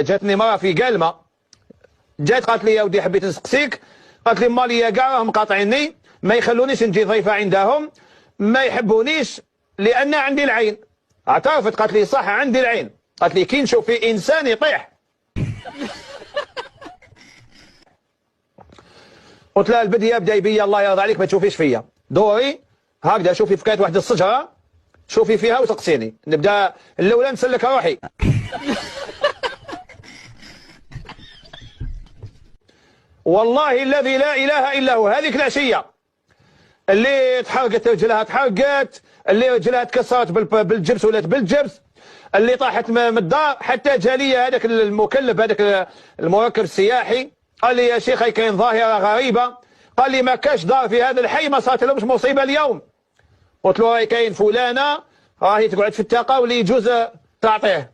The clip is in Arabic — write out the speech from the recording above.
جاتني مرة في قالمة، جات قالت لي يا ودي حبيت نسقسيك، قالت لي ماليا كاع راهم قاطعيني، ما يخلونيش نجي ضيفة عندهم، ما يحبونيش لأن عندي العين. اعترفت قالت لي صح عندي العين، قالت لي كي نشوف في إنسان يطيح. قلت لها البديه بدا بيا الله يرضى عليك ما تشوفيش فيا، دوري هكذا شوفي في كانت واحد الشجره شوفي فيها وسقسيني، نبدا الاولى نسلك روحي. والله الذي لا اله الا هو هذيك العشيه اللي تحرقت رجلها تحرقت، اللي رجلها تكسرت بالجبس ولات بالجبس، اللي طاحت من الدار، حتى جالي هذاك المكلف هذاك المركب السياحي قال لي يا شيخي كاين ظاهره غريبه، قال لي ما كاش دار في هذا الحي ما صارت لهمش مصيبه اليوم. قلت له راهي كاين فلانه راهي تقعد في التاقه واللي يجوز تعطيه.